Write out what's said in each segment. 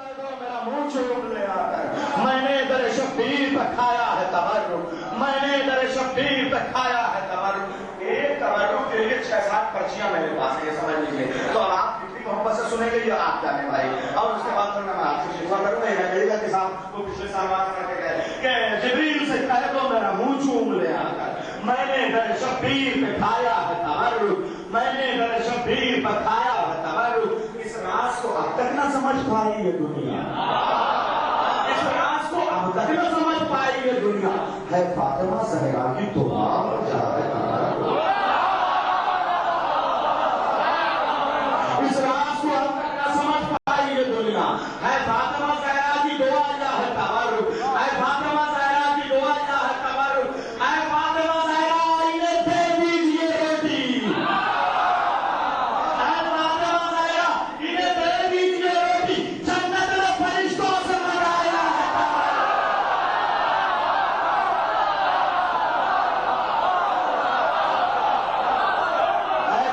میرا منہ چوم لے آ کر میں نے در شبیر پہ کھایا ہے تبرک، میں نے در شبیر پہ کھایا ہے تبرک. ایک تبرک کے لیے 6-7 پرچیاں میرے پاس ہے، یہ سمجھ لیجیے. تو اب آپ کتنی محبت سے سنیں گے یہ آپ جانے بھائی. اور اس کے بعد پھر میں آپ سے شکوہ کروں گا. میرے گا کہ صاحب وہ پچھلے سال بات کر کے گئے کہ جبریل سے کہہ دو میرا منہ چوم لے آ کر میں نے در شبیر پہ کھایا ہے تبرک، میں نے در شبیر پہ کھایا ہے تبرک. اس راز کو اب تک نہ سمجھ پائی یہ دنیا، اس راز کو اب تک نہ سمجھ پائی یہ دنیا. ہے فاطمہ زہرا کی دعا اور جا رہا اس راز کو اب تک نہ سمجھ پائی یہ دنیا. ہے فاطمہ زہرا کی دعا یا ہے تبرک، ہے فاطمہ زہرا کی دعا یا ہے تبرک. ہے فاطمہ زہرا انہیں دے دیجئے روٹی، ہے فاطمہ زہرا انہیں دے دیجئے روٹی. جنت میں فرشتوں سے منگایا ہے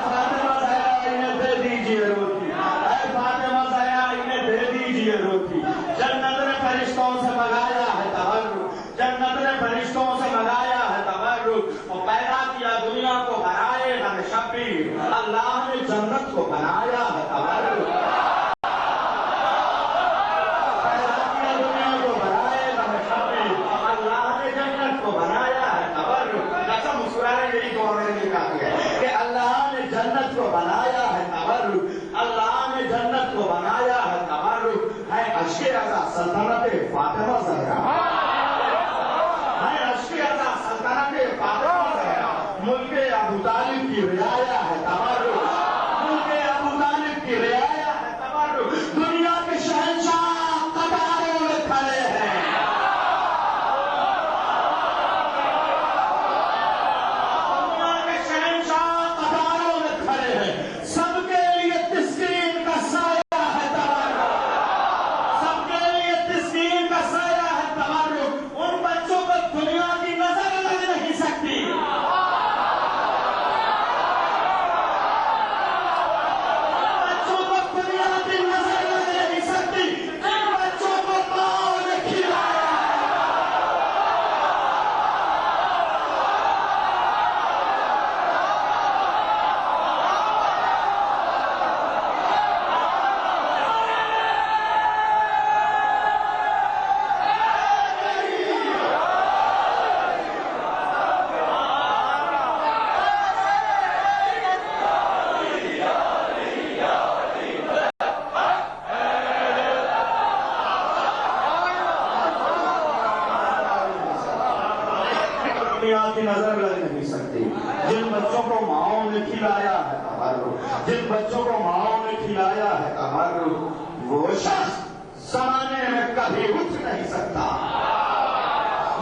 فاطمہ زہرا انہیں دے دیجئے روٹی، ہے فاطمہ زہرا انہیں دے دیجئے روٹی. جنت نے فرشتوں سے منگایا ہے تبرک، جنت نے فرشتوں سے منگایا ہے تبرک. اور پیدا کیا دنیا کو برائے غم شبیر، اللہ نے جنت کو بنایا ہے تبرک. پیدا کیا دنیا کو برائے غم شبیر، اللہ نے جنت کو بنایا ہے تبرک. ایسا مسکرانے یہی دعا میرے لیے کافی ہے کہ اللہ نے جنت کو بنایا ہے تبرک، اللہ نے جنت کو بنایا ہے تبرک. ہے عشق رضا سلطنت فاطمہ زہرا، ہے عشق رضا سلطنت فاطمہ زہرا. ملک ابو طالب کی رعایا ہے تبرک، ملک ابو طالب کی رعایا ہے تبرک. دنیا کے شہنشاہ قطاروں میں کھڑے ہیں، دنیا کے شہنشاہ قطاروں میں کھڑے ہیں. سب کے لیے تسکین کا سایہ ہے تبرک، سب کے لیے تسکین کا سایہ ہے تبرک. ان بچوں کو دنیا کی نظر لگ نہیں سکتی، بچوں کو دنیا کی نظر لگ نہیں سکتی. جن بچوں کو ماں نے کھلایا دنیا کی نظر لگ نہیں سکتی. جن بچوں کو ماؤں نے کھلایا ہے تبرک، جن بچوں کو ماؤں نے کھلایا ہے تبرک. وہ شخص زمانے میں کبھی اٹھ نہیں سکتا،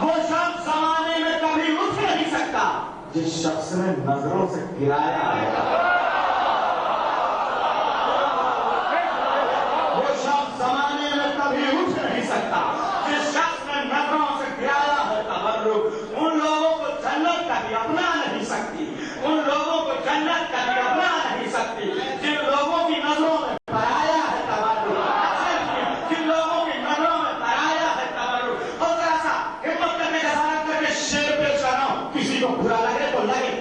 وہ شخص زمانے میں کبھی اٹھ نہیں سکتا جس شخص نے نظروں سے گرایا ہے. وہ شخص زمانے میں کبھی اٹھ نہیں سکتا جس شخص نے نظروں سے گرایا ہے تبرک. ان لوگوں کو جنت کبھی اپنا نہیں سکتی، ان لوگوں کو جنت کبھی اپنا نہیں سکتی جن لوگوں کی نظروں میں پرایا ہے تبرک، جن لوگوں کی نظروں میں پرایا ہے تبرک. اور ذرا سا ہمت کرنے کا سارا کر کے شیر پیش کر رہا ہوں، کسی کو برا لگے تو لگے،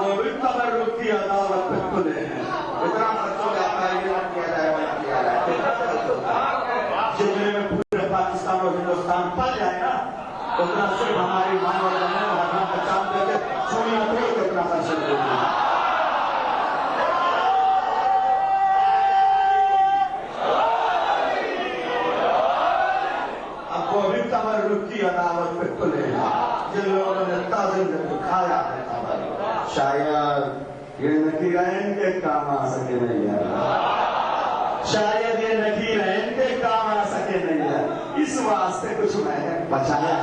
وہ بھی تبرک کی عدالت پہ کھلے ہیں. اتنا خرچ ہو جاتا ہے یہ کیا جائے وہ کیا جائے. جتنے میں پورے پاکستان اور ہندوستان پل جائے نا اتنا صرف ہماری ماں اور بہنیں ہمارا بچان دے کے چوڑیاں توڑ کے اتنا خرچ ہوتی ہے. اب وہ بھی تبرک کی عدالت پہ کھلے ہیں جن لوگوں نے تعظیم سے دکھایا ہے. شاید یہ نکیرین کے کام آ سکے نہیں ہے. شاید یہ نکیرین کے کام آ سکے نہیں ہے. اس واسطے کچھ میں نے بچایا.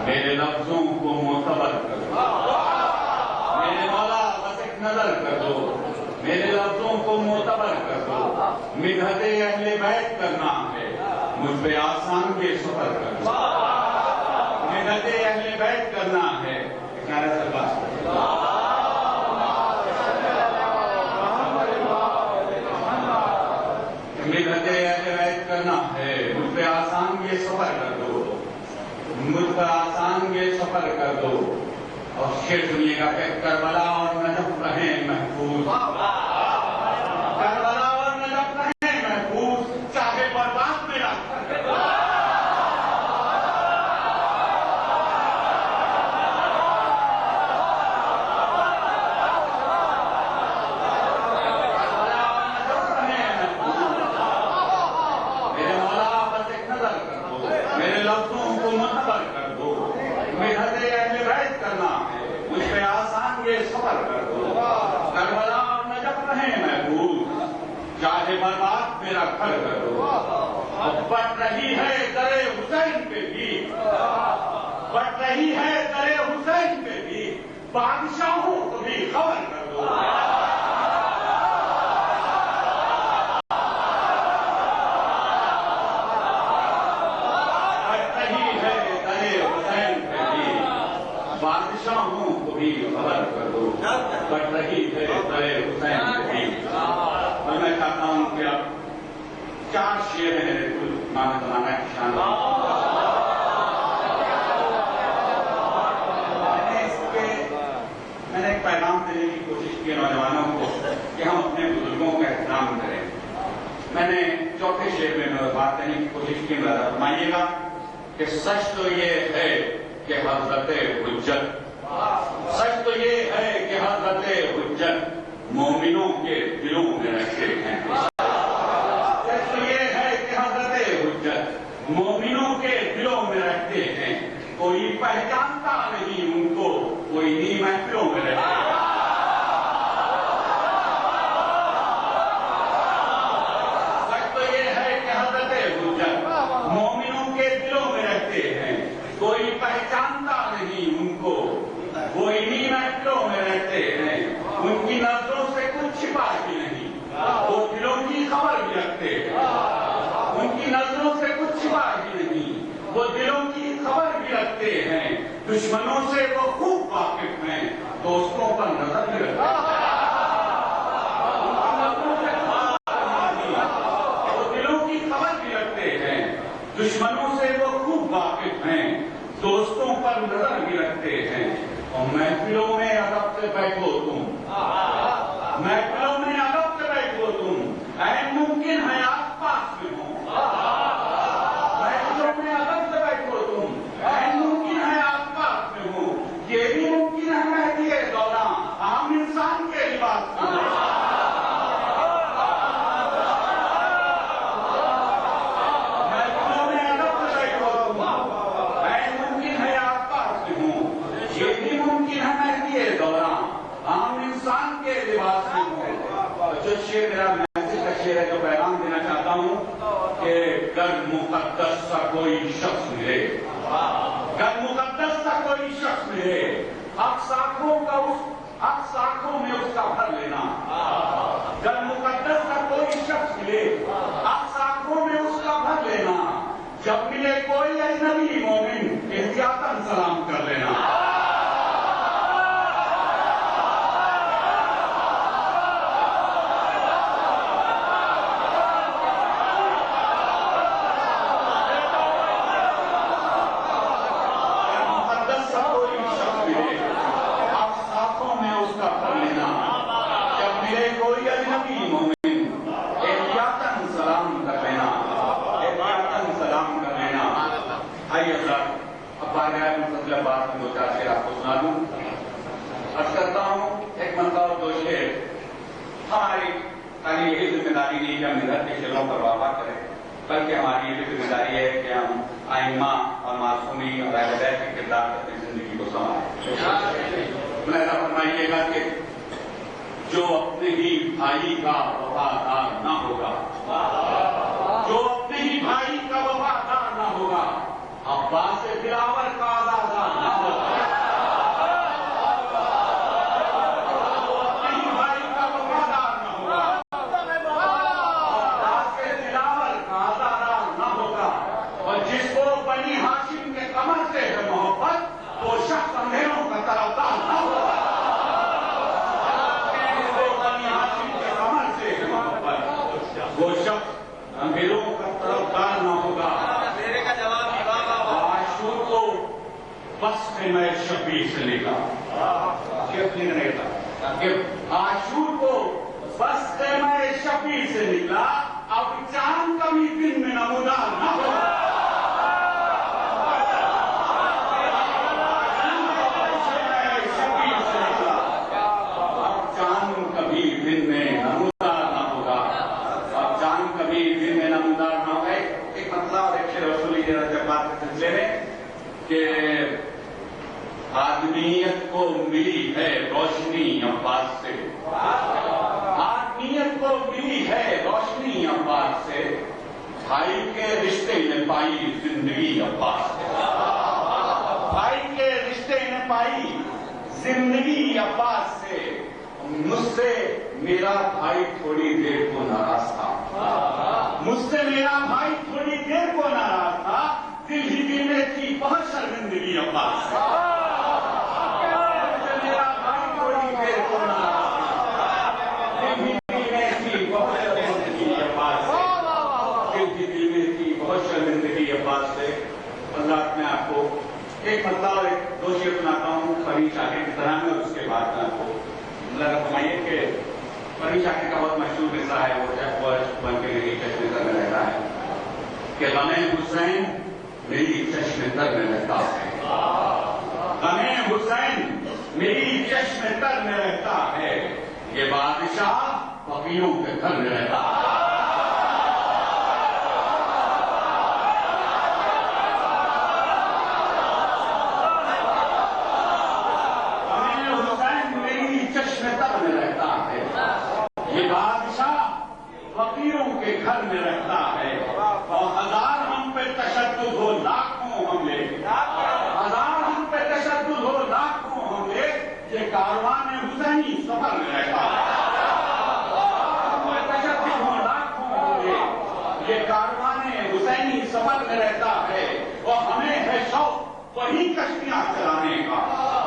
میرے لفظوں کو معتبر کر دو. میرے مولا بس ایک نظر کر دو. میرے لفظوں کو معتبر کر دو. مدحت اہل بیت کرنا ہے مجھ پہ آسان کے سفر کر دو. مدحت اہل بیت کرنا ہے نعرہ سرباز مدحت اہل بیت کرنا ہے مجھ پہ آسان کے سفر کر دو. مجھ پر آسان یہ سفر کر دو. اور شیر سنیے گا کہ کربلا اور نجف رہیں محفوظ. کربلا اور نجف رہیں محفوظ چاہے برباد میرا میرے مولا بس ایک نظر کر دو. میرے لفظوں کو معتبر کر دو. مدحت اہل بیت کرنا ہے مجھ پہ آسان یہ سفر کر دو. کربلا اور نجف رہیں محفوظ چاہے برباد میرا گھر کر دو. بٹ رہی ہے در حسین پہ بھی بٹ رہی ہے در حسین پہ بھی بادشاہوں کو بھی خبر کر دو. بادشاہوں کو بھی خبر کر دو. بٹ رہی ہے در حسین کو بھی. اور میں چاہتا ہوں کہ اب 4 شعر ہیں کل مانا زمانہ کی شان. میں نے ایک پیغام دینے کی کوشش کی نوجوانوں کو کہ ہم اپنے بزرگوں کا احترام کریں. میں نے 4تھے شعر میں بات کرنے کی کوشش کی. مدد فرمائیے گا کہ سچ تو یہ ہے کہ حضرت حجت سچ تو یہ ہے کہ حضرت حجت مومنوں کے دلوں میں رکھتے ہیں. سچ تو یہ ہے کہ حضرت حجت مومنوں کے دلوں میں رکھتے ہیں. کوئی پہچانتا نہیں ان کو کوئی نہیں محفلوں میں رہتے ہیں. سچ تو یہ ہے کہ حضرت حجت مومنوں کے دلوں میں رہتے ہیں. کوئی پہچانتا نہیں ان کو وہ انہی محفلوں میں رہتے ہیں. ان کی نظروں سے کچھ چھپا ہی نہیں وہ دلوں کی خبر بھی رکھتے ہیں. ان کی نظروں سے کچھ چھپا ہی نہیں وہ دلوں کی خبر بھی رکھتے ہیں. دشمنوں سے وہ خوب واقف ہیں دوستوں پر نظر بھی رکھتے ہیں. وہ دلوں کی خبر بھی رکھتے ہیں. دشمنوں سے وہ خوب واقف ہیں دوستوں پر نظر بھی رکھتے ہیں. اور محفلوں میں ادب سے بیٹھو تم محفلوں میں ادب سے بیٹھو تم اے ممکن ہے آس پاس میں ہوں. محفلوں میں ادب سے بیٹھو تم اے ممکن ہے آس پاس میں ہوں. یہ بھی ممکن ہے مہدی دوران عام انسان کے لباس میں ہوں. میرا میسج کا شعر ہے جو پیغام دینا چاہتا ہوں کہ گر مقدس سا کوئی شخص ملے گر مقدس سا کوئی شخص ملے حق ساکھوں میں اس کا بھر لینا. گر مقدس سا کوئی شخص ملے حق ساکھوں میں اس کا بھر لینا. جب ملے کوئی اجنبی مومن احتیاطاً سلام کر لینا. آئیے حضرات اب بارگاہ منفضل عباس میں دو چار شعر آپ کو سنا دوں. عرض کرتا ہوں ایک مرتبہ اور دو شعر. ہماری خالی یہی ذمہ داری نہیں کہ ہم نظر کے شعروں پر واہ کریں بلکہ ہماری یہ ذمہ داری ہے کہ ہم ائمہ اور معصومین اور اہل بیت کے کردار اپنی زندگی کو سنواریں. ملاحظہ فرمائیے گا کہ جو اپنے ہی بھائی کا وفادار نہ ہوگا جو اپنے ہی بھائی کا وفادار نہ ہوگا عباس دلاور کا آزادار نہ ہوگا. جو اپنے ہی بھائی کا وفادار نہ ہوگا عباس دلاور کا آزادار نہ ہوگا. اور جس کو بنی ہاشم کے کمر سے ہے محبت وہ شخص اندھیروں کا طرفدار نہ ہوگا. وہ شخص اندھیروں کا طرفدار نہ ہوگا. میرے کا جواب عاشور کو بس میں شبیر سے نکلا کہ عاشور کو بس میں شبیر سے نکلا. اب چاند کا بھی دن میں نمودار نہ ہوگا. اب چاند کبھی دن میں نمودار نہ ہوگا. اب چاند کبھی دن میں نمودار نہ ہوگا. ایک مسئلہ اور ایک شعر رسولی بات کے سلسلے میں کہ آدمیت کو ملی ہے روشنی عباس سے. آدمیت کو ملی ہے روشنی عباس سے. بھائی کے رشتے نے پائی زندگی عباس سے. بھائی کے رشتے نے پائی زندگی عباس سے. مجھ سے میرا بھائی تھوڑی دیر کو ناراض تھا. مجھ سے میرا بھائی تھوڑی دیر کو ناراض تھا. دل ہی دل میں تھی بہت شرمندگی عباس سے. میرا بھائی تھوڑی دیر کو ناراض تھا. دل ہی دل میں تھی بہت شرمندگی عباس سے. دل ہی دل میں تھی بہت شرمندگی عباس سے. حضرات میں آپ کو ایک مسئلہ اور ایک دو شعر سناتا ہوں فرید شاکر کی طرح میں. اور اس کے بعد میں آپ کو لگا فرمائیے کہ فرید شاکر کا بہت مشہور قصہ ہے. وہ چشم بن کے میری چشم تر میں رہتا ہے کہ غم حسین میری چشم تر میں رہتا ہے. غم حسین میری چشم تر میں رہتا ہے. یہ بادشاہ فقیروں کے گھر میں رہتا ہے. یہ بادشاہ فقیروں کے گھر میں رہتا ہے. اور ہزار ہم پہ تشدد ہو لاکھوں حملے. ہزار ہم پہ تشدد ہو لاکھوں حملے. یہ کاروان حسینی سفر میں رہتا ہے. تشدد ہو لاکھوں حملے. یہ کاروان حسینی سفر میں رہتا ہے. اور ہمیں ہے شوق وہی کشتیاں چلانے کا.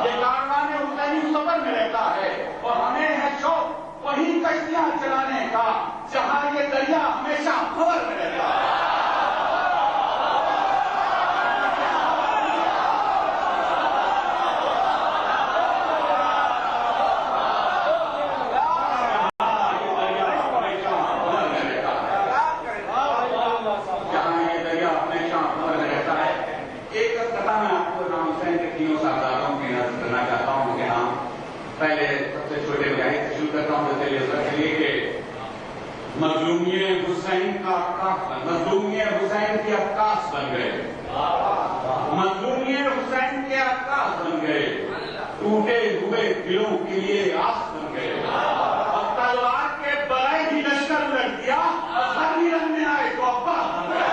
یہ کاروان حسینی سفر میں رہتا ہے. اور ہمیں ہے شوق وہی کشتیاں چلانے کا جہاں یہ دریا ہمیشہ خبر میں رہتا ہے. جہاں یہ دریا ہمیشہ خبر میں رہتا ہے. ایک کتھا میں آپ کو امام حسین کے تینوں صاحبزادوں کی نظر کرنا چاہتا ہوں کہ ہاں پہلے سب سے چھوٹے بھائی سے شروع کرتا ہوں. کے لیے کہ مظلومیہ حسین کا مظلومیہ حسین کے عکاس بن گئے. مظلومیہ حسین کے عکاس بن گئے. ٹوٹے ہوئے دلوں کے لیے آس بن گئے. اور تلوار کے بغیر ہی لشکر لڑ دیا. ہر رنگ میں آئے تو عباس بن گئے.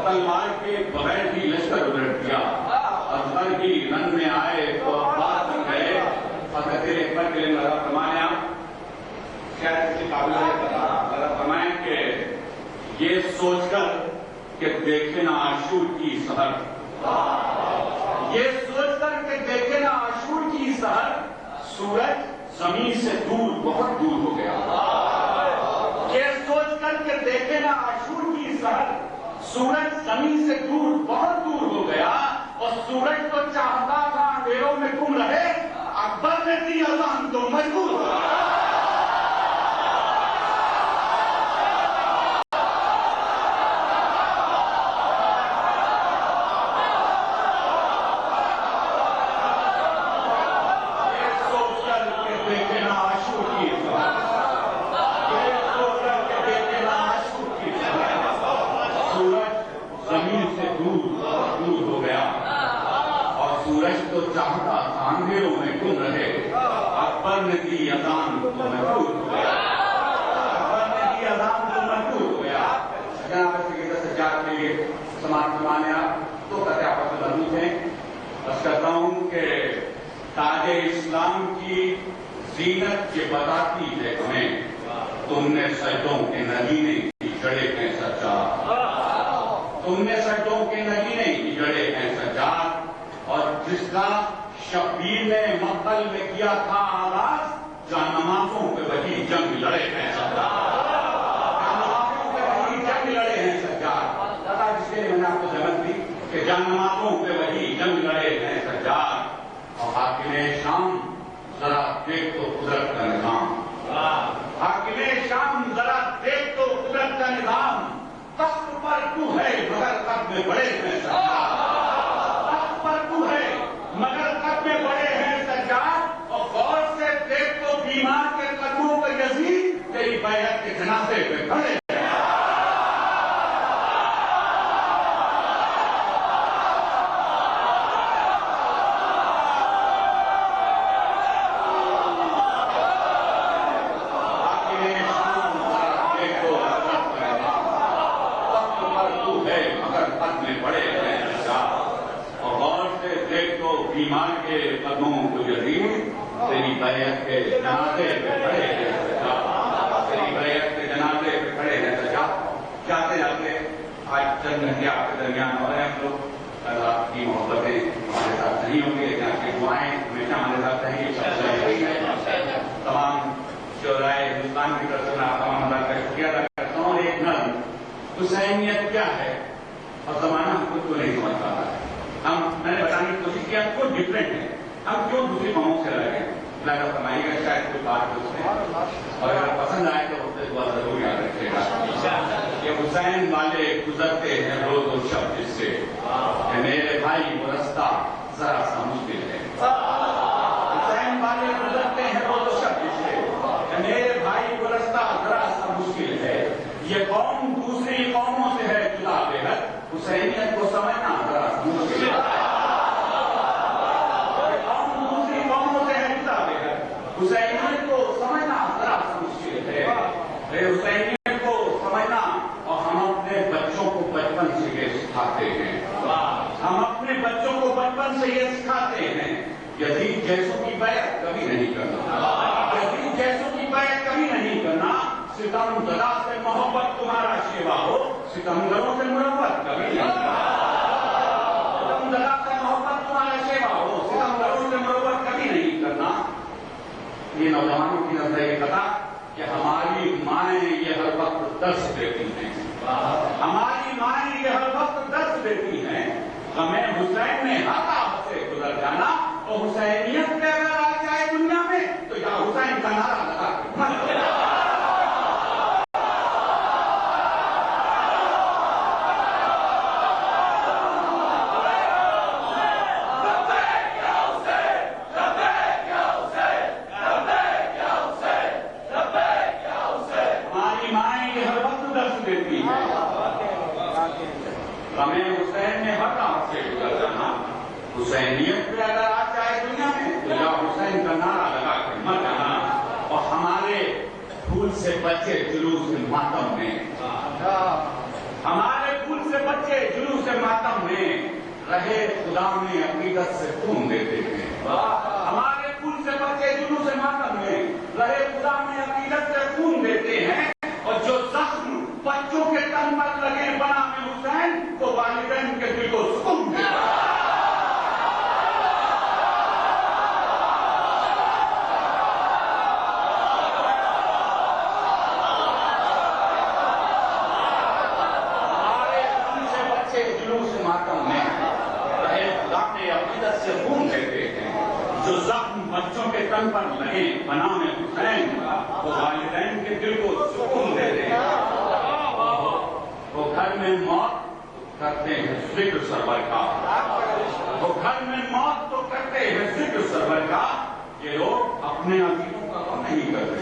تلوار کے بغیر ہی لشکر الٹ دیا. اور ہر ہی رن میں آئے تو عباس بن گئے. حضرت اکبر کے لیے لگا فرمایا شاید کسی قابل لگا فرمائیں کہ یہ سوچ کر کہ دیکھے نا عاشور کی سحر. یہ سوچ کر کہ دیکھے نا عاشور کی سحر سورج زمین سے دور بہت دور ہو گیا. یہ سوچ کر کہ دیکھے نا عاشور کی سحر سورج زمین سے دور بہت دور ہو گیا. اور سورج تو چاہتا تھا اندھیروں میں گم رہے، اکبر نے دی اذان تو مجبور ہو گیا۔ چاہتا تھا اندھیروں میں گم رہے، اکبر نے دی اذان تو مجبور ہو گیا، اکبر نے دی اذان تو مجبور ہو گیا۔ جناب سید سجاد کے لیے سماعت فرمانے آپ تو قطع آپس میں مربوط ہیں۔ بس کرتا ہوں کہ تاج اسلام کی زینت یہ بتاتی ہے ہمیں، تم نے سجدوں کے نگینے کی جڑے ہیں سجاد، تم نے سجدوں کے نگینے کی جڑے ہیں سجاد، اور جس کا شبیر نے مقتل میں کیا تھا آغاز، جان نمازوں پہ وہی جنگ لڑے ہیں سجاد، جان نمازوں پہ وہی جنگ لڑے ہیں سجاد۔ پتا جس کے لیے میں نے آپ کو جگت دی کہ جان نمازوں پہ وہی جنگ لڑے ہیں سجاد۔ اور حاکم شام ذرا دیکھ تو قدرت کا نظام، حاکم شام ذرا دیکھ تو قدرت کا نظام، تخت پر تو ہے مگر قد میں بڑے ہیں سجاد، مگر قد میں بڑے ہیں سجاد، اور غور سے دیکھ تو بیمار کے قدموں پہ یزید تیری بیعت کے جنازے پہ کھڑے ہیں۔ بیمار کے قدموں کو یزید تیری بیعت کے جنازے پہ کھڑے ہیں سجاد، تیری بیعت کے جنازے پہ کھڑے ہیں سجاد۔ جاتے جاتے آج چند گھنٹے آپ کے درمیان ہو رہے ہیں ہم لوگ، اللہ کی محبتیں ہمارے ساتھ نہیں ہوں گے لیکن آپ کی دعائیں ہمیشہ ہمارے ساتھ رہیں گی۔ تمام شعرائے ہندوستان کی طرف سے میں آپ تمام اللہ کا شکریہ ادا کرتا ہوں۔ ایک نظم حسینیت کیا ہے اور زمانہ خود کو نہیں سمجھ پاتا ہے۔ میں نے بتانے کی کوشش کیا کیوں ڈفرینٹ ہے، ہم کیوں دوسری قوموں سے لگے، لگا فرمائیے گا شاید کوئی بات اس میں، اور اگر پسند آئے تو اس سے بہت ضرور یاد رکھیے گا۔ یہ حسین والے گزرتے ہیں روز و شب جس سے، کہ میرے بھائی وہ رستہ ذرا سا مشکل ہے، حسین والے گزرتے ہیں روز و شب جس سے، کہ میرے بھائی وہ رستہ ذرا سا مشکل ہے، یہ قوم دوسری قوموں سے ہے جدا بے حد، حسینیت کو سمجھنا ذرا سا مشکل ہے، یہ قوم دوسری قوموں سے ہے جدا بے حد، حسینیت کو سمجھنا ذرا سا مشکل ہے، حسینیت کو سمجھنا، اور ہم اپنے بچوں کو بچپن سے یہ سکھاتے ہیں، ہم اپنے بچوں کو بچپن سے یہ سکھاتے ہیں، یزید جیسوں کی بیعت کبھی نہیں کرنا، یزید جیسوں کی بیعت کبھی نہیں کرنا، ستم زدہ سے محبت تمہارا شیوا ہو، ستمگروں سے مربت کبھی نہیں کرنا، ستم زدہ سے محبت تمہارا شیوا ہو، ستمگروں سے مربت کبھی نہیں کرنا۔ یہ نوجوانوں کی نظر یہ پتا کہ ہماری مائیں یہ ہر وقت درس دیتی ہیں، ہماری مائیں یہ ہر وقت درس دیتی ہیں، ہمیں حسین میں ہاتھ سے گزر جانا، اور حسینیت پہ اگر آ جائے دنیا میں تو یا حسین کا نعرہ لگا کے مر جائے۔ ہمیں حسین نے ہر راہ سے گزر جانا، حسینیت پہ اگر آ جائے دنیا میں تو یا حسین کا نعرہ لگا کر مر جانا، اور ہمارے پھول سے بچے جلوس ماتم میں، ہمارے پھول سے بچے جلوس ماتم میں رہے خدا میں عقیدت سے خون دیتے ہیں، ہمارے پھول سے بچے جلوس ماتم میں رہے خدا میں عقیدت سے خون دیتے ہیں، اور جو زخم بچوں کے تن پر لگے بنا میں حسین تو والدین کے دل کو سکون دے گا۔ ہمارے پھول سے بچے جلوس ماتم میں رہے خدا میں عقیدت سے خون دیتے جو زخم بچوں کے تن پر لگے بنام حسین وہ والدین کے دل کو سکون دے دے. وہ گھر میں موت کرتے ہیں ذکر سرور کا, وہ گھر میں موت تو کرتے ہیں ذکر سرور کا, یہ لوگ اپنے عزیزوں کا غم نہیں کرتے.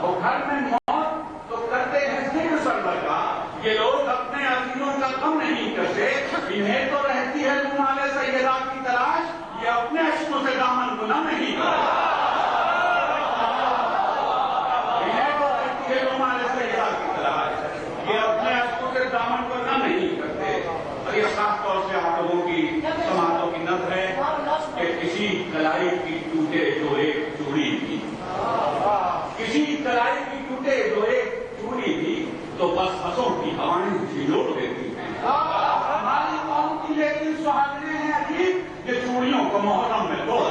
وہ گھر میں موت تو کرتے ہیں ذکر سرور کا, یہ لوگ اپنے عزیزوں کا غم نہیں کرتے. انہیں تو رہتی ہے جمال سیدہ کی تلاش, یہ اپنے عشقوں سے دامن گنا نہیں کرتے. انہیں تو رہتی ہے جمال سیدہ کی تلاش, یہ اپنے عشقوں سے دامن گنا نہیں کرتے. اور یہ خاص طور سے آپ لوگوں کی سماعتوں کی نظر ہے کہ کسی کلائی کی ٹوٹے جو ایک چوڑی تھی, کسی کلائی کی ٹوٹے جو ایک چوڑی تھی, تو بس بسوں کی ہوائیں جھنجھوڑ دیتی ہیں. ہماری قوم کی لیکن سہاگنیں ہیں عجیب, یہ چوڑیوں کو محرم میں توڑ.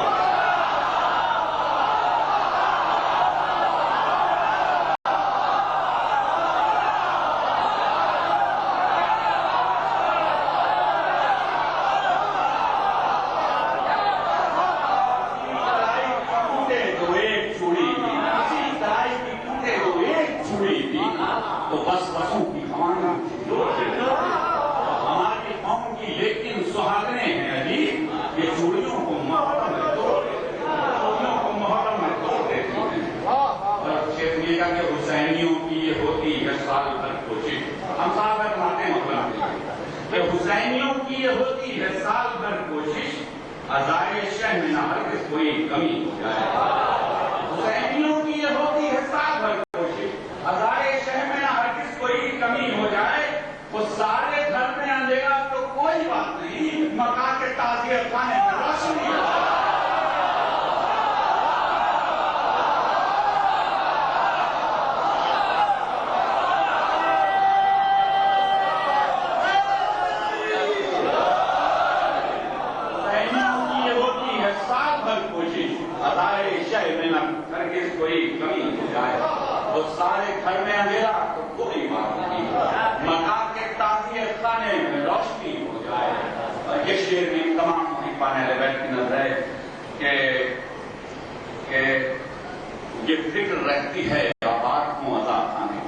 تو بس بسوں کی ہوائیں جھنجھوڑ دیتی ہیں. ہماری قوم کی لیکن سہاگنیں ہیں عجیب, یہ چوڑیوں کو محرم میں توڑ دیتی ہیں, چوڑیوں کو محرم میں توڑ دیتی ہیں. اور شیخ کا کہ حسینیوں کی یہ ہوتی ہے سال بھر کوشش. ہم صاحب فرماتے ہیں کہ حسینیوں کی یہ ہوتی ہے سال بھر کوشش, عزائے شہ میں نہ ہرگز کوئی کمی ہو جائے. حسینیوں کی یہ ہوتی ہے سال بھر کوشش, عزائے شہ میں نہ ہرگز کوئی کمی ہو جائے. وہ سارے گھر میں اندھیرا تو کوئی بات نہیں, مکہ کے تعزیت خانے میں روشنی ہو جائے. حسینیوں کی یہ ہوتی ہے سال بھر کوشش, عزائے شہ میں نہ ہرگز کوئی کمی ہو جائے. وہ سارے گھر میں اندھیرا تو کوئی بات نہیں, مکہ کے تعزیت خانے میں روشنی ہو جائے. اور یہ شعر میں تمام محبان اہل بیت کی نظر ہے کہ یہ فکر رہتی ہے آباد ہوں آزاد خانے,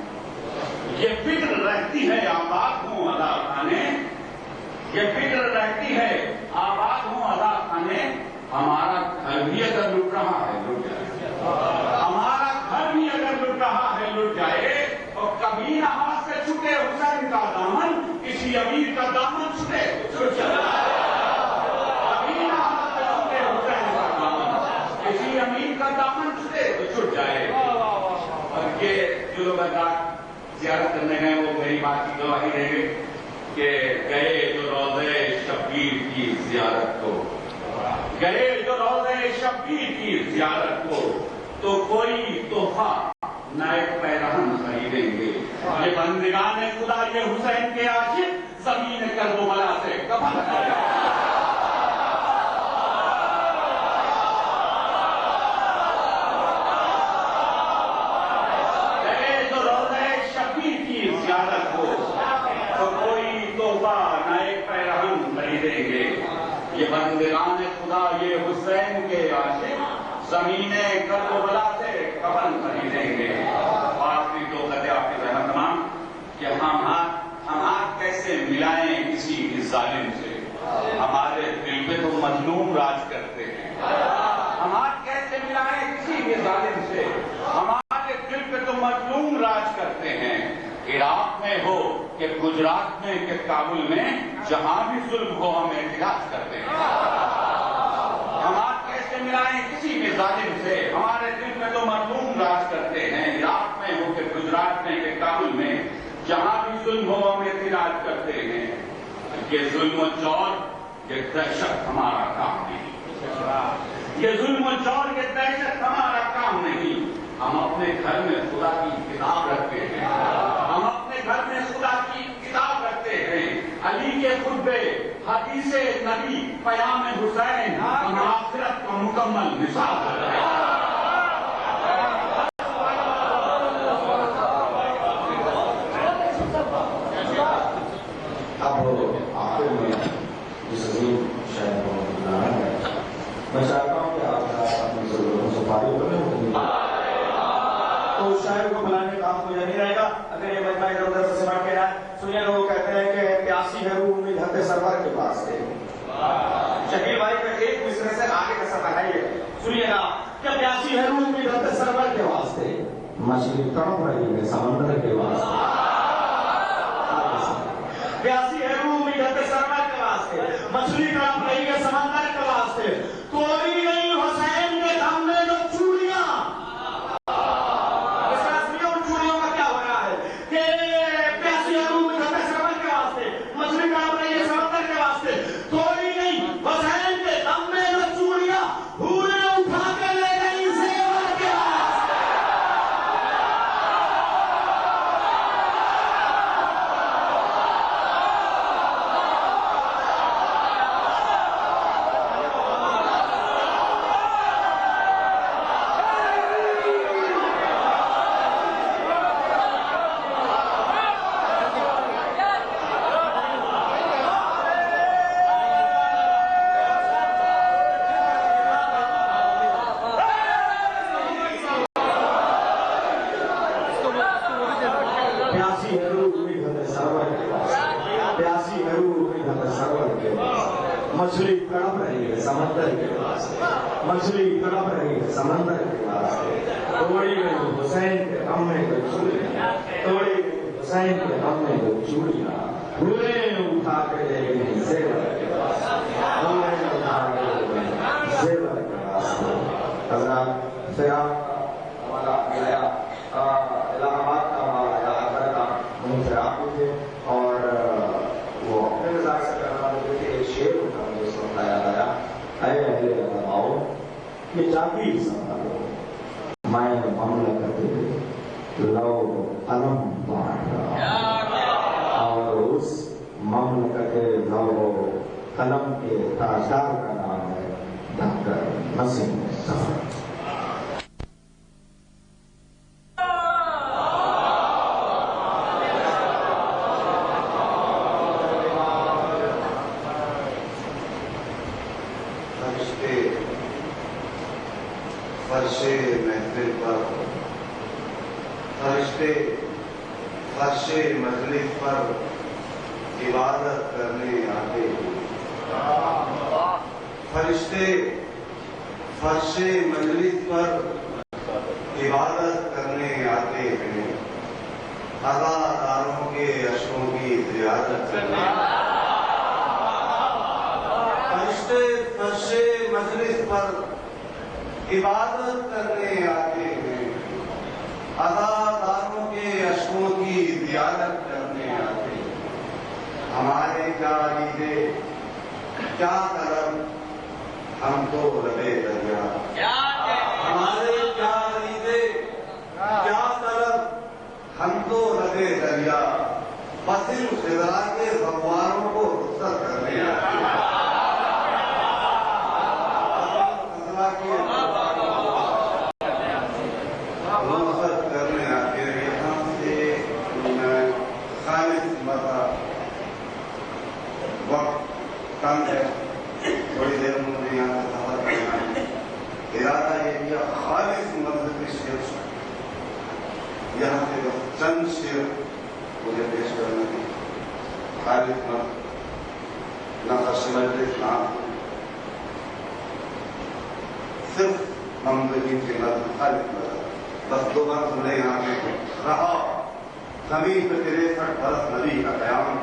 یہ فکر رہتی ہے آباد ہوں آزاد خانے, یہ فکر رہتی ہے آباد ہوں آزاد خانے. ہمارا گھر بھی اگر لٹ رہا ہے لٹ جائے, ہمارا گھر بھی اگر لٹ رہا ہے لٹ جائے. اور کبھی نہ ہاتھ سے چھوٹے حسین کا دامن, کسی امیر کا دامن چھوٹے چھوٹ جائے. کبھی نہ ہاتھ سے چھوٹے حسین کا دامن, کسی امیر کا دامن چھوٹے تو چھوٹ جائے. اور یہ جو لوگ زیارت کرنے گئے وہ میری بات کی گواہی دیں گے کہ گئے جو روضے شبیر کی زیارت کو, گئے جو روضے شبیر کی زیارت کو, تو کوئی تحفہ نئے پیرہن خریدیں گے. یہ بندگان خدا یہ حسین کے عاشق زمین کربلا سے کفن کریں گے. گئے جو روضے شبیر کی زیارت کو, تو کوئی تحفہ نئے پیرہن خریدیں گے. یہ بندگان خدا یہ حسین کے عاشق زمین کربلا سے کفن خریدیں گے. آخری دو خطے آپ کی رحمت تمام کہ ہم ہاتھ کیسے ملائیں کسی بھی ظالم سے, ہمارے دل پہ تو مظلوم راج کرتے ہیں. ہم ہاتھ کیسے ملائیں کسی بھی ظالم سے, ہمارے دل پہ تو مظلوم راج کرتے ہیں. عراق میں ہو کہ گجرات میں کہ کابل میں, جہاں بھی ظلم ہو ہم احتجاج کرتے ہیں. ہم ہاتھ کیسے ملائیں کسی بھی ظالم سے, ہمارے دل میں تو مظلوم راج کرتے ہیں. عراق میں ہو کہ گجرات میں کہ کابل میں, جہاں بھی ظلم ہو ہم احتجاج کرتے ہیں. یہ ظلم و جور یہ دہشت ہمارا کام نہیں, یہ ظلم و جور یہ دہشت ہمارا کام نہیں. ہم اپنے گھر میں خدا کی کتاب رکھتے ہیں, ہم اپنے گھر میں خدا کی کتاب رکھتے ہیں. علی کے خطبے, حدیث نبی, پیام حسین, ہم آخرت کو مکمل مثال کرتے ہیں. اب آخر میں اس عظیم شاعر کو میں چاہتا ہوں کہ تو شاعر کو بلانے کا آپ کو یہ نہیں رہے گا اگر یہ مجمع ادھر ادھر سے سمٹ کے رہا ہے. سنیے لوگ کہتے ہیں کہ پیاسی ہے روح امید حق سرور کے واسطے. شکیل بھائی کا ایک مصرے سے آگے کا سفر ہے یہ سنیے گا کہ پیاسی ہے روح امید حق سرور کے واسطے مچھلی تڑپ رہی ہے سمندر کے واسطے. پیاسی ہے روح امید حق سرور کے واسطے مچھلی تڑپ رہی ہے سمندر کے واسطے. کوئی نہیں حسین کے دم میں جو چوڑیاں. اس کا اصلی ان چوڑیوں کا کیا ہو رہا ہے کہ پیاسی ہے روح امید حق سرور کے واسطے مچھلی تڑپ رہی ہے سمندر کے واسطے. کوئی نہیں حسین کے دم میں جو چوڑیاں بھولے اٹھا کے لے گئی زیور کے واسطے. پیاسی ہے روح امید حق سرور کے واسطے پیاسی ہے روح امید حق سرور کے واسطے مچھلی تڑپ رہی ہے سمندر کے واسطے مچھلی تڑپ رہی ہے سمندر کے واسطے. توڑی گئی حسین کے غم میں کوئی چوڑیاں توڑی گئی حسین کے غم میں کوئی چوڑیاں بھولے اٹھا کے لے گئی زیور کے واسطے بھولے اٹھا کے لے گئی زیور کے واسطے. حضرات پھر ہمارا نیا الہ آباد کا ہمارا علاقہ تھا وہیں سے آپ تھے اور وہ اپنے مزاج سے کرنے والے تھے. ایک شعر ہوتا مجھے اس وقت یاد آیا اے اہل علماؤ یہ جاگیر سنبھالو میں مملکت لو علم بانٹ رہا اور اس مملکت لو قلم کے تاجدار کا نام ہے ڈاکٹر نسیم ظفر. محفل پر فرشتے فرش مجلس پر عبادت کرنے آتے ہیں. فرشتے فرش مجلس پر عبادت کرنے آتے ہیں اداداروں کے اشکوں کی زیادت کرنے. فرشتے فرش مجلس پر عبادت کرنے آتے ہیں اداداروں کے اشکوں کی زیادت کرنے آتے ہیں. ہمارے کیا عیدے کیا طلب ہم تو لبے دریا. ہمارے کیا عیدے کیا طلب ہم تو لبے دریا بس ان خدا کے غواروں کو رخصت کرنے آتے ہیں. کم ہے تھوڑی دیر مجھے یہاں سے سفر کرنا ہے. ارادہ یہ کیا خالص مذہب کی شعر یہاں سے بس چند شعر مجھے پیش کرنا ہے. خالص مذہب نہ فرش مجلس نہ صرف ممدنی کے مذہب خالص مذہب بس دو بار سنے یہاں پہ رہا زمین پہ 63 برس نبی کا قیام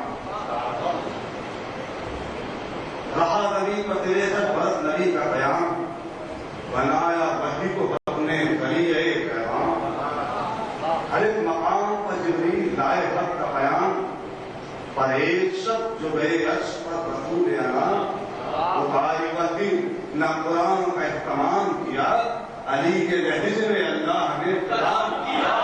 رہا زمین پر 63 برس نبی کا قیام بنایا وحی کو اپنے ذریعے پیغام. ہر ایک مقام پر جبریل لائے حق کا بیان پر ایک شب جو بے عرش پر رسول انا اٹھائی وحی نہ قرآن کا اہتمام کیا علی کے لہجے میں اللہ نے کلام کیا.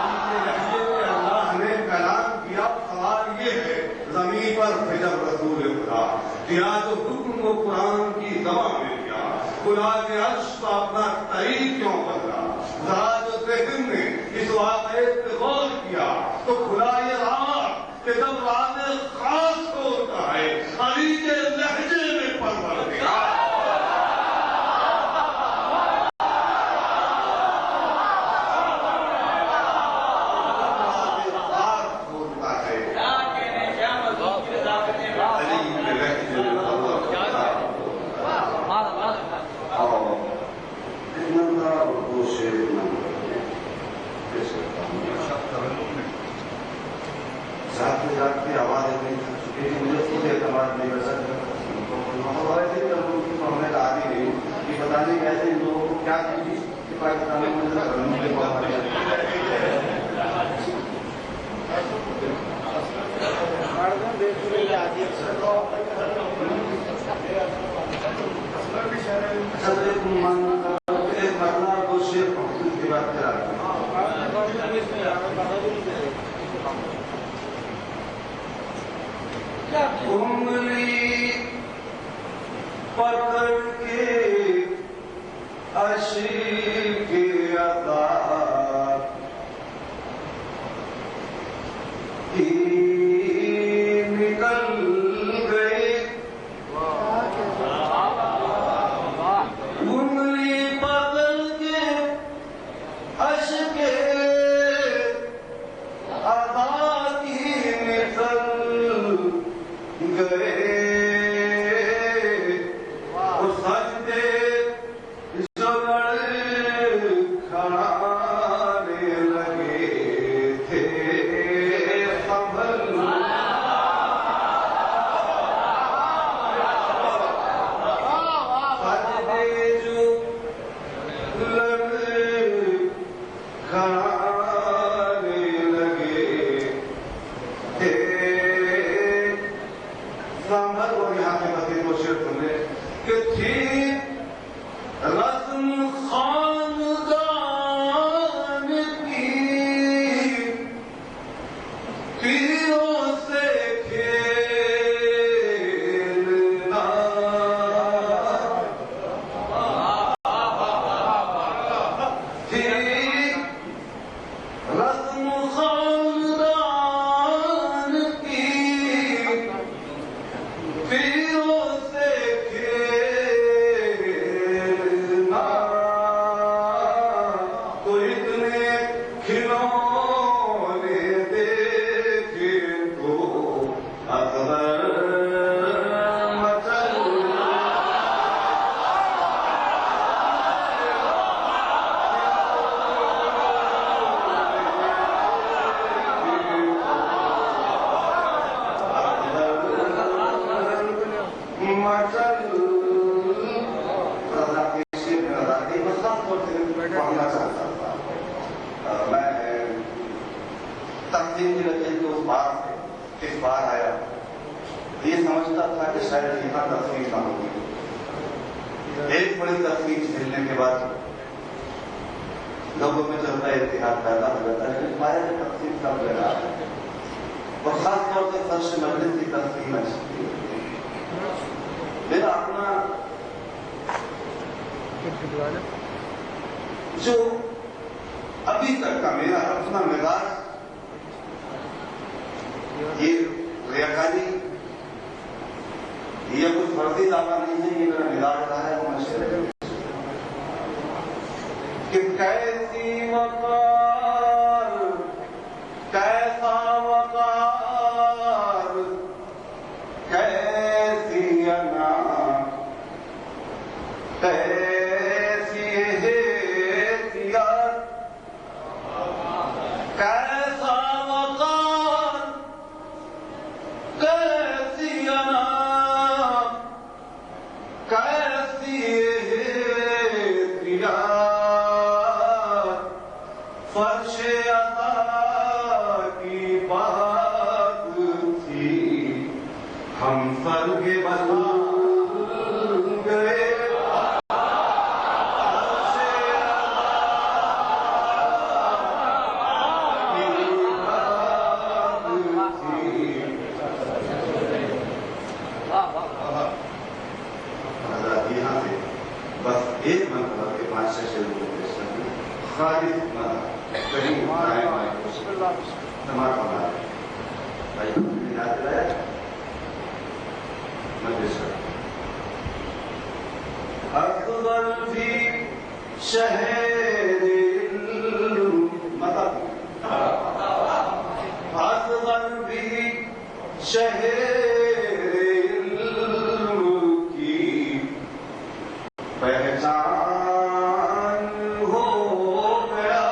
علی کے لہجے میں اللہ نے کلام کیا. سوال یہ ہے زمین پر جب رسول خدا دیا تو حکم کو قرآن کی زبان میں کیا خدا کے عرش کا اپنا طریق کیوں بدلا. ذرا جو ذہن نے اس واقعے پہ غور کیا تو خدا یہ رہا کہ جب راز خاص ہوتا ہے علی کے لہجے میں پروردگار کیا کیجیے پاکستان میں مجھے بہت ایک مرتبہ کو شیخ محمود کی بات کرا انگلی پکڑ کے عشق عطا کی نکل گئے انگلی پکڑ کے عشق عطا کی نکل گئے اور سجدے جو ابھی تک کا میرا اپنا مزاج یہ ریاکاری یہ کچھ فرضی دعویٰ نہیں ہے، یہ میرا مزاج رہا ہے وہ میں شیئر کروں کہ کیسی وقار کیسا وقار کیسی انا کیسی حیثیت کیسا وقار کیسی انا کیسی حیثیت فرش عطا کی بات تھی ہم سر کے بل گئے بس ایک مرتبہ کے بادشاہ شروع خالد کہیں آئے ہمارا بھائی یاد رہے اکبر بھی شہر مطلب اکبر بھی شہر کی پہچان ہو گیا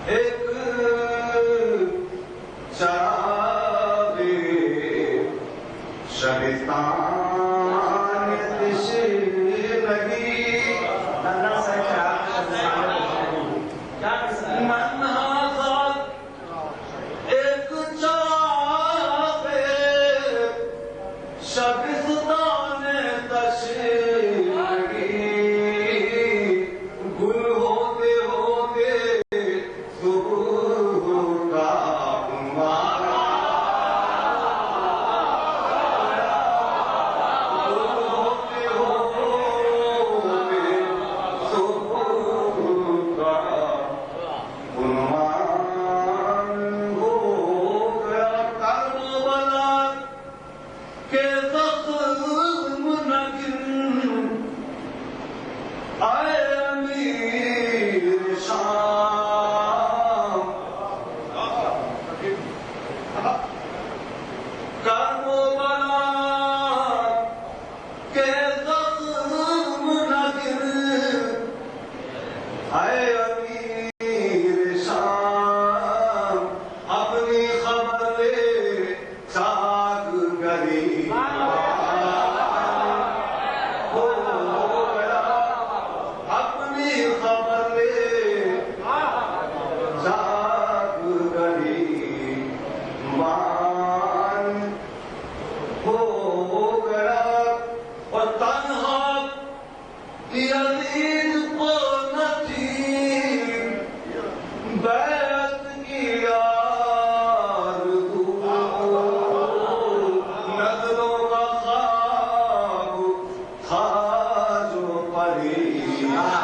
ایک چراغ شبستان تشنگی ایک چراغ شبستان تشنگی گل ہوتے ہوتے صبح کا ہمارا گل ہوتے ہوتے صبح کا عنوان ہو گیا کربلا کے زخم نگن آئے امیر شام کربلا کے زخم نگن آئے امیر شام اپنی خبر لے چاک گری ہو گیا اپنی خبر لے چاک گری مان ہو گیا اور تنہا یزید کو نہ تھی بیعت کی آرزو نظروں کا خواب تھا جو پریشان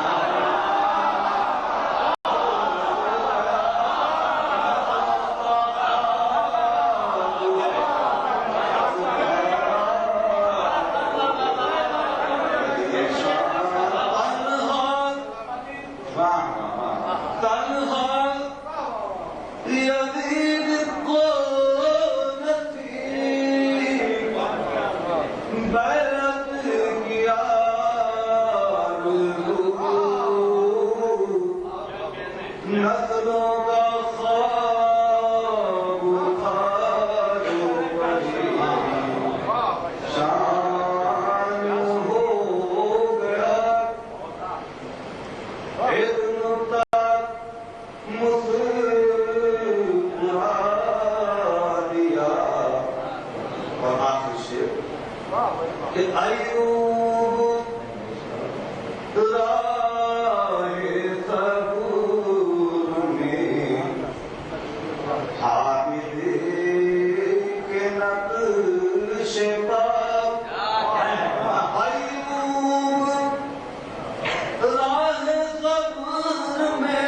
تنہا یزید کو نہ تھی بیعت کی آرزو نظروں کا خواب تھا جو پریشان ہو گیا ایک نقطہ مسکرا دیا اور آخر شعر کہ ایوب راہ صبور میں عابد کے نقش پا ایوب راہ صبر میں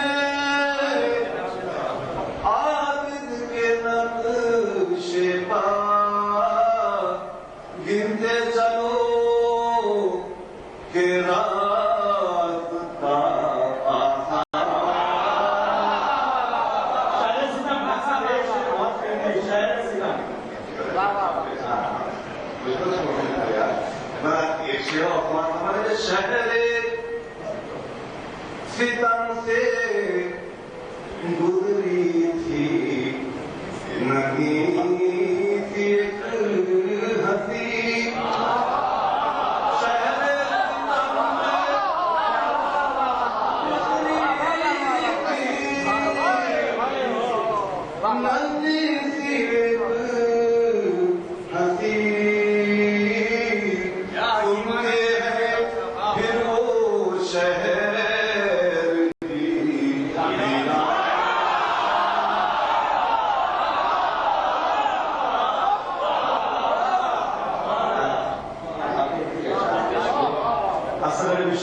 عابد کے نقش پا گنتے چلو کہ راستہ آسان ایک شعر ہمارے شہر ستم سے گزری تھی نہیں تھی ایک ہنسی شہر ستم سے گزری تھی نہیں تھی ایک ہنسی سنتے ہیں پھر وہ شہر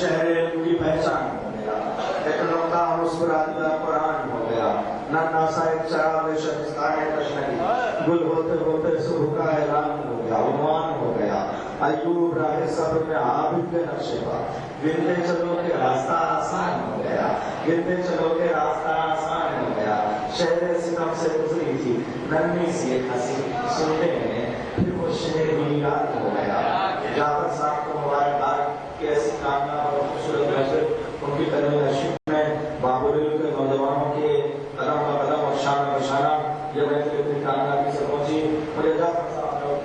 شہر کی پہچان ہو گیا ایک نقطہ مسکرا دیا قرآن ہو گیا ننا سا ایک چراغ شبستان تشنگی گل ہوتے ہوتے صبح کا اعلان ہو گیا عنوان ہو گیا ایوب راہ صبر میں عابد کے نقشے پر گنتے چلو کہ راستہ آسان ہو گیا گنتے چلو کہ راستہ آسان ہو گیا شہر ستم سے گزری تھی نرمی سی ایک ہنسی سنتے ہیں پھر وہ شہر ویران ہو گیا جعفر صاحب کو مبارکباد کہ ایسی کامیاب اور خوبصورت محفل ان کی طرح نشیب میں بابل کے نوجوانوں کے جب ایسے اپنی کامیابی سے پہنچی مجھے جب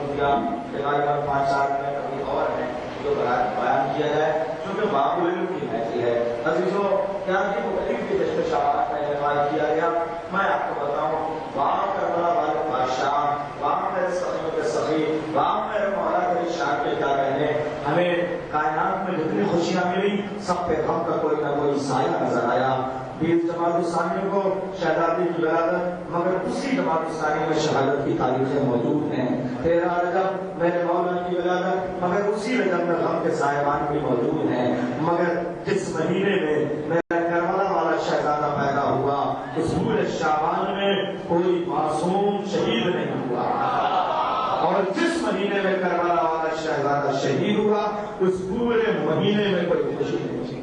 دیا کہ غالباً 5-4 منٹ ابھی اور ہیں جو بیان کیا جائے چونکہ باب العلم کی محفل ہے. عزیزوں کیا کہ مختلف کے جشن شعبات کا انعقاد کیا گیا. میں آپ کو بتاؤں وہاں کربلا والے بادشاہ وہاں میرے سخیوں کے سخی وہاں میرے مولا کے شان کے کیا کہنے ہمیں کائنات میں جتنی خوشیاں ملی سب پہ غم کا کوئی نہ کوئی سایہ نظر آیا. بیس جماعت الثانی کو شہزادی کی ولادت مگر اسی جماعت الثانی میں شہادت کی تاریخیں موجود ہیں. 13 رجب میرے مولا کی ولادت مگر اسی رجب میں غم کے سائبان بھی موجود ہیں. مگر جس مہینے میں میرا کربلا والا شہزادہ پیدا ہوا اس پورے شعبان میں کوئی معصوم شہید نہیں ہوا اور جس مہینے میں کربلا والا شہزادہ شہید ہوا اس پورے مہینے میں کوئی خوشی نہیں تھی.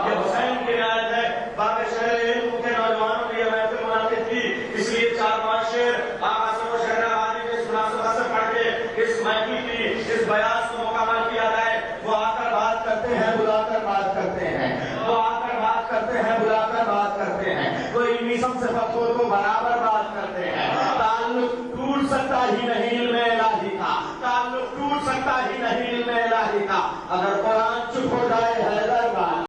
یہ حسین کی رعایت ہے. باقی شہر علم کے نوجوانوں کی یہ محفل منعقد کی اس لیے 4-5 شعر آقا صلی اللہ علیہ وسلم کے اس مناسبت سے پڑھ کے اس محفل کی اس بیاض کو مکمل کیا جائے. وہ آ کر بات کرتے ہیں بلا کر بات کرتے ہیں وہ آ کر بات کرتے ہیں بلا کر بات کرتے ہیں وہ علم سے فتور کو برابر بات کرتے ہیں. تعلق ٹوٹ سکتا ہی نہیں علم الہی کا تعلق ٹوٹ سکتا ہی نہیں علم الہی کا اگر قرآن چپ ہو جائے حیدر بات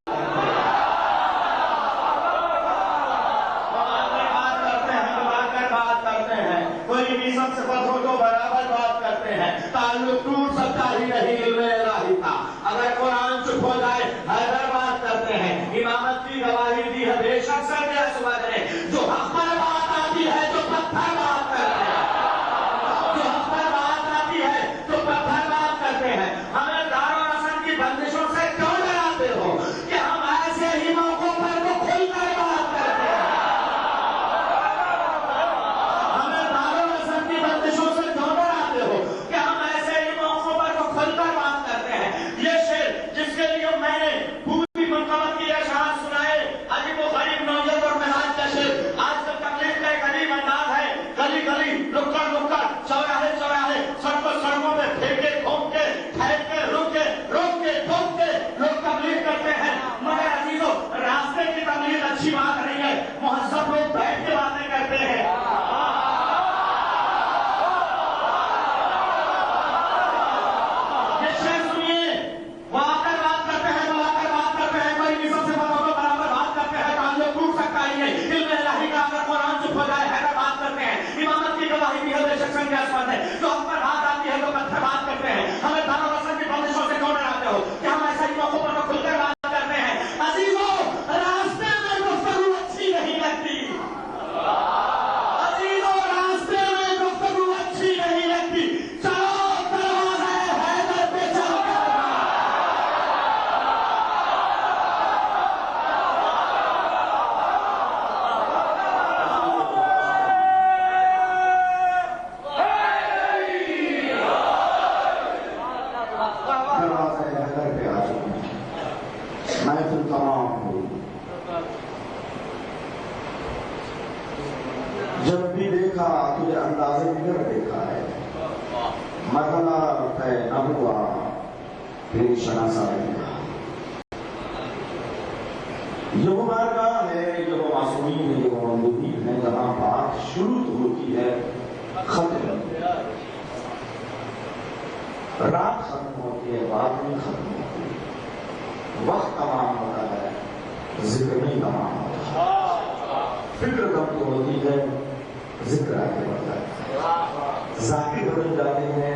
سے فتحوں کو برابر بات کرتے ہیں. تعلق ٹوٹ سکتا ہی نہیں علم الہی کا اگر قرآن چپ ہو جائے حیدر بات کرتے ہیں. امامت کی گواہی دی ہے بے شک سے بے سبب نے جو حق پر بات آتی ہے جو پتھر بات کرتے ہیں جو حق پر بات آتی ہے جو پتھر بات کرتے ہیں. ہمیں دار و رسن کی بندشوں سے کیوں ڈراتے ہو کہ ہم ایسے ہی موقعوں پر وہ کھل کر بات کرتے ہیں. بندشوں سے کیوں ڈراتے ہو کہ ہم ایسے ہی موقعوں پر وہ کھل کر بات کرتے ہیں. یہ شعر جس کے لیے میں نے پوری منقبت کی اشعار سنائے عجیب و غریب نوعیت اور مزاج کا شعر آج کل تبلیغ کا ایک عجیب انداز ہے. گلی گلی لکڑ لکڑ چوراہے چوراہے سڑکوں پہ پھینکے گھوم کے ٹھہر کے روک کے ٹھوک کے لوگ تبلیغ کرتے ہیں. مگر عزیزوں راستے کی تبلیغ اچھی بات نہیں ہے. مہذب لوگ بیٹھ کے باتیں کرتے ہیں. امامت کی گواہی بھی ہے بے شک سے آسمان ہے جو ہم پر بات آتی ہے تو پتھر بات کرتے ہیں. ہمیں دار و رسن کی بندشوں سے کیوں ڈراتے ہو کہ ہم ایسے ہی موقعوں پر کھل کر بات کرتے ہیں. عزیزوں راستے میں گفتگو اچھی نہیں لگتی. عزیزوں راستے میں گفتگو اچھی نہیں لگتی. چلو دروازہ حیدر پہ چل کر جب بھی دیکھا تجھے اندازے دیگر دیکھا ہے. مرحلہ طے نہ ہوا پھر شناسائی کا. یہ وہ بارگاہ ہے یہ وہ معصومی ہے یہ وہ معبودی ہے جہاں بات شروع ہوتی ہے ختم رات ختم ہوتی ہے بات نہیں ختم ہوتی. وقت تمام ہوتا ہے ذکر نہیں تمام ہوتا. فکر کم تو ہوتی ہے ذکر آگے بڑھتا ہے. ذاکر بدل جاتے ہیں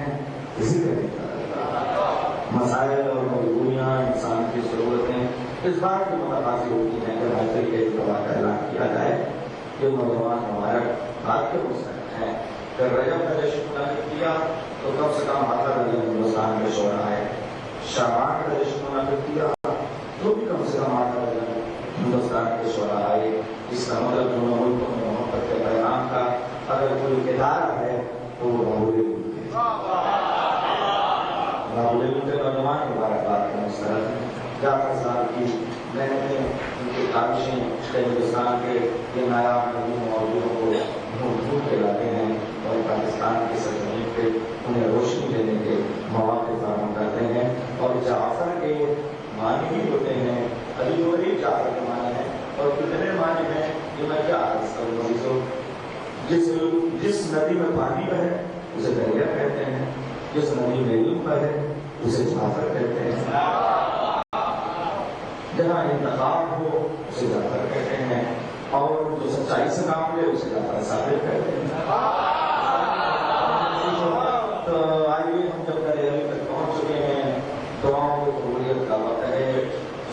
ذکر نہیں کرتا. مسائل اور مجبوریاں انسان کی ضرورتیں اس بات کی متقاضی ہوتی ہیں کہ محفل کے اجتماع کا اعلان کیا جائے. یہ نوجوان مبارک بات کے مستحق ہیں. جب رجب کا جشن منعقد کیا تو کم سے کم آدھا درجن ہندوستان کے شعراء آئے. شعبان کا جشن منعقد کیا تو بھی کم سے کم آدھا درجن ہندوستان کے شعراء آئے. اس کا مطلب جو ملکوں میں محبت کے پیغام کا اگر کوئی ادارہ ہے تو وہ راہل کے نوجوان مبارکباد کے مستحق جعفر صاحب کی محنتیں ان کی کاوشیں ہندوستان کے یہ نایاب نجوم موضوعوں کو ڈھونڈ کے لاتے ہیں اور پاکستان کی سرزمین پہ انہیں روشنی دینے کے مواقع فراہم کرتے ہیں. اور جعفر کے معنی بھی ہوتے ہیں علی غریب جعفر کے معنی ہیں اور کتنے معنی ہیں یہ میں کیا عرض کروں. جس ندی میں پانی بہے اسے دریا کہتے ہیں، جس ندی میں علم بہے اسے جعفر کہتے ہیں، جہاں انتخاب ہو اسے جعفر کہتے ہیں، اور جو سچائی سے کام لے اسے جعفر صادق کہتے ہیں۔ تو آئیے ہم جب دریائے تک پہنچ چکے ہیں، دعاؤں کی قبولیت کا وقت ہے،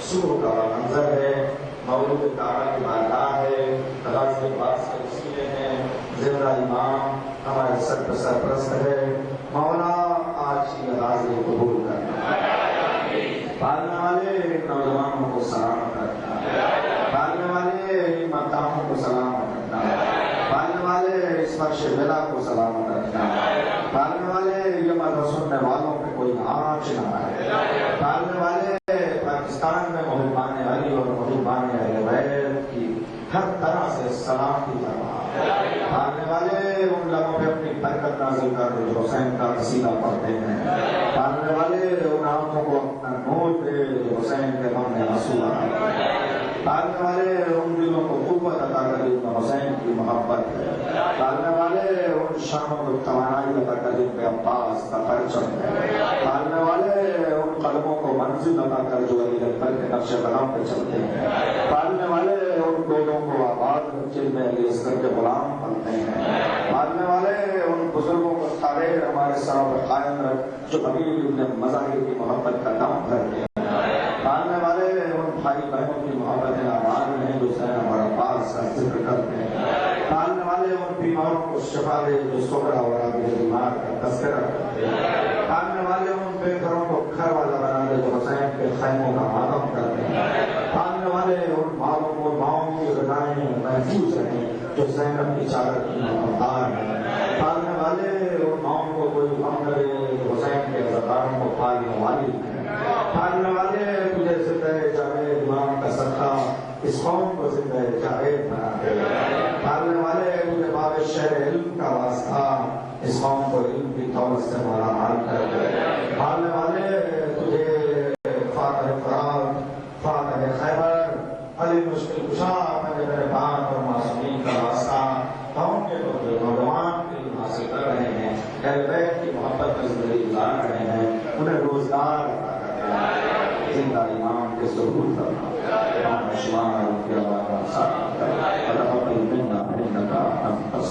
صبح کا منظر ہے، مولود کعبہ کی بارگاہ ہے، غازی عباس کے وسیلے ہیں، زندہ امام ہمارے سر پر سرپرست ہے، مولا آج کی غازی قبول کرنا، پالنے والے نوجوانوں کو سلامت رکھنا، پالنے والے مقاموں کو سلامت رکھنا، پالنے والے اس فرش بلا کو سلامت رکھنا، پالنے والے یہ مذہب سننے والوں پہ کوئی آنچ نہ آئے، پالنے والے پاکستان میں محبان علی اور محبان اہل بیت کی ہر طرح سے سلامتی فرما، پالنے والے ان لوگوں پہ اپنی برکت نازل کر جو حسین کا قصیدہ پڑھتے ہیں، پالنے والے ان آنکھوں کو اپنا نور دے جو حسین کے غم میں آنسو آئے، پالنے والے ان دلوں کو قوت عطا کر جن میں حسین کی محبت ہے، پالنے والے ان شانوں کو توانائی عطا کر جن پہ عباس کا پرچم ہے، پالنے والے ان قدموں کو منزل عطا کر جو علی اکبر کے نقش قدم پہ چلتے ہیں، پالنے والے ان گودوں کو آباد جن میں علی اصغر کے غلام پلتے ہیں، پالنے والے ان بزرگوں کو تاریخ ہمارے سروں پر قائم رکھ جو حبیب ابن مظاہر کی محبت کا دم بھرتے ہیں، پالنے والے ان بھائی بہنوں کی محبت آباد ہیں جو حسین اور عباس کا ذکر کرتے ہیں، پالنے والے ان بیماروں کو شفا دے جو سکرا اور آبی بیمار کا تذکرہ کرتے ہیں، پالنے والے ان بے گھروں کو گھر والا بنا دے جو حسین کے خیموں کا ماتم کرتے ہیں، پالنے والے ان مالوں کو ماؤں کی غذائیں محفوظ رہیں جو زینب کی چادر کی مقدار ہیں، پالنے والے ان ماؤں کو کوئی غم نہ دے جو حسین کے عزاداروں کو پالنے والی ہیں، پالنے والے تجھے زندہ جاوید امام کا صدقہ اس قوم کو زندہ جاوید بنا دے، پالنے والے تجھے باب شہر علم کا واسطہ اس قوم کو علم کی دولت سے مالا مال کر دے، پالنے والے تجھے فاتح فرات، فاتح خیبر، علی مشکل کشا اپنے میرے پاک اور معصومین کا واسطہ قوم کے نوجوان علم حاصل کر رہے ہیں، اہل بیت کی محبت میں زندگی گزار رہے ہیں، انہیں روزگار عطا کر دے، زندہ امام کے ظہور کرنا، امام شمار کی آواز ساتھ کر، اللہ اپنی منا انکا انت